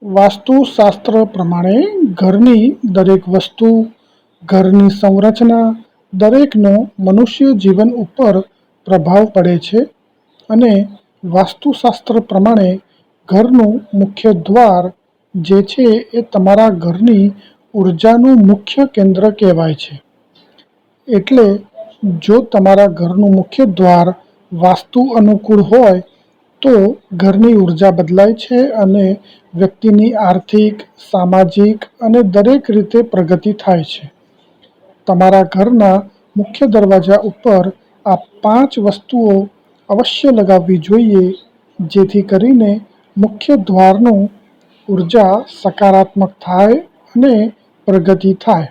વાસ્તુશાસ્ત્ર પ્રમાણે ઘરની દરેક વસ્તુ, ઘરની સંરચના દરેકનો મનુષ્ય જીવન ઉપર પ્રભાવ પડે છે અને વાસ્તુશાસ્ત્ર પ્રમાણે ઘરનું મુખ્ય દ્વાર જે છે એ તમારા ઘરની ઉર્જાનું મુખ્ય કેન્દ્ર કહેવાય છે. એટલે જો તમારા ઘરનું મુખ્ય દ્વાર વાસ્તુ અનુકૂળ હોય તો ઘરની ઉર્જા બદલાય છે અને વ્યક્તિની આર્થિક, સામાજિક અને દરેક રીતે પ્રગતિ થાય છે. તમારા ઘરના મુખ્ય દરવાજા ઉપર આ 5 વસ્તુઓ અવશ્ય લગાવવી જોઈએ, જેથી કરીને મુખ્ય દ્વારનું ઉર્જા સકારાત્મક થાય અને પ્રગતિ થાય.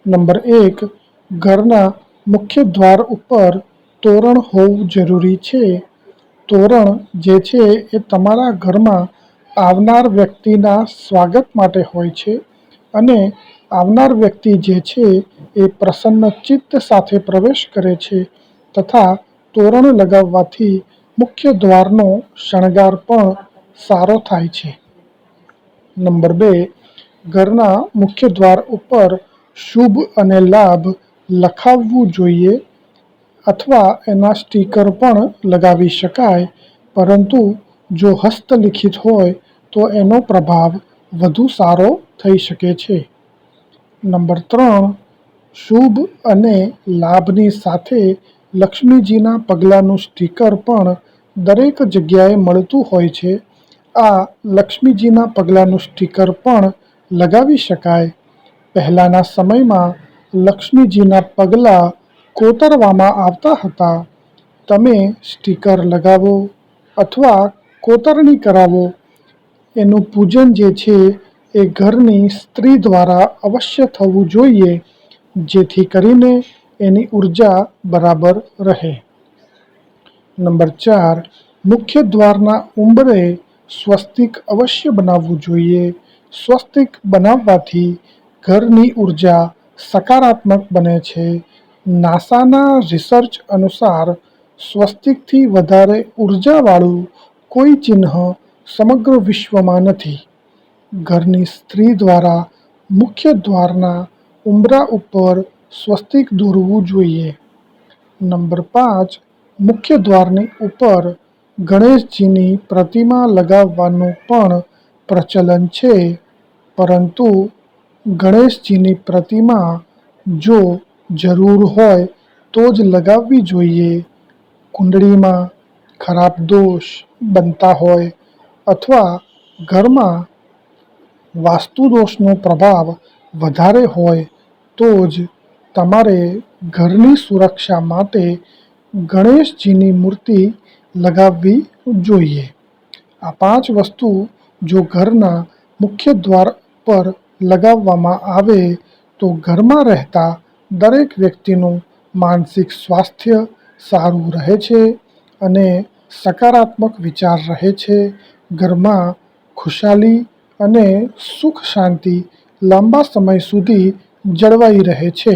નંબર 1, ઘરના મુખ્ય દ્વાર ઉપર તોરણ હોવું જરૂરી છે. તોરણ જે છે એ તમારા ઘરમાં આવનાર વ્યક્તિના સ્વાગત માટે હોય છે અને આવનાર વ્યક્તિ જે છે એ પ્રસન્ન ચિત્ત સાથે પ્રવેશ કરે છે તથા તોરણ લગાવવાથી મુખ્ય દ્વારનો શણગાર પણ સારો થાય છે. નંબર 2, ઘરના મુખ્ય દ્વાર ઉપર શુભ અને લાભ લખાવવું જોઈએ અથવા એના સ્ટીકર પણ લગાવી શકાય, પરંતુ જો હસ્તલિખિત હોય તો એનો પ્રભાવ વધુ સારો થઈ શકે છે. નંબર 3, શુભ અને લાભની સાથે લક્ષ્મીજીના પગલાંનું સ્ટીકર પણ દરેક જગ્યાએ મળતું હોય છે. આ લક્ષ્મીજીના પગલાંનું સ્ટીકર પણ લગાવી શકાય. પહેલાંના સમયમાં લક્ષ્મીજીના પગલાં કોતરવામાં આવતા હતા. તમે સ્ટીકર લગાવો અથવા કોતરણી કરાવો. એનું પૂજન જે છે એ ઘરની સ્ત્રી દ્વારા અવશ્ય થવું જોઈએ, જેથી કરીને એની ઉર્જા બરાબર રહે. નંબર 4, મુખ્ય દ્વારના ઉંબરે સ્વસ્તિક અવશ્ય બનાવવું જોઈએ. સ્વસ્તિક બનાવવાથી ઘરની ઉર્જા સકારાત્મક બને છે. નાસાના રિસર્ચ અનુસાર સ્વસ્તિકથી વધારે ઉર્જાવાળું કોઈ ચિહ્ન સમગ્ર વિશ્વમાં નથી. ઘરની સ્ત્રી દ્વારા મુખ્ય દ્વારના ઉંબરા ઉપર સ્વસ્તિક દોરવું જોઈએ. નંબર 5, મુખ્ય દ્વારની ઉપર ગણેશજીની પ્રતિમા લગાવવાનું પણ પ્રચલન છે, પરંતુ ગણેશજીની પ્રતિમા જો જરૂર હોય તો જ લગાવવી જોઈએ. કુંડળીમાં ખરાબ દોષ બનતા હોય અથવા ઘરમાં વાસ્તુદોષનો પ્રભાવ વધારે હોય તો જ તમારે ઘરની સુરક્ષા માટે ગણેશજીની મૂર્તિ લગાવવી જોઈએ. આ 5 વસ્તુ જો ઘરના મુખ્ય દ્વાર પર લગાવવામાં આવે તો ઘરમાં રહેતા દરેક વ્યક્તિનું માનસિક સ્વાસ્થ્ય સારું રહે છે અને સકારાત્મક વિચાર રહે છે. ઘરમાં ખુશાલી અને સુખ શાંતિ લાંબા સમય સુધી જળવાઈ રહે છે.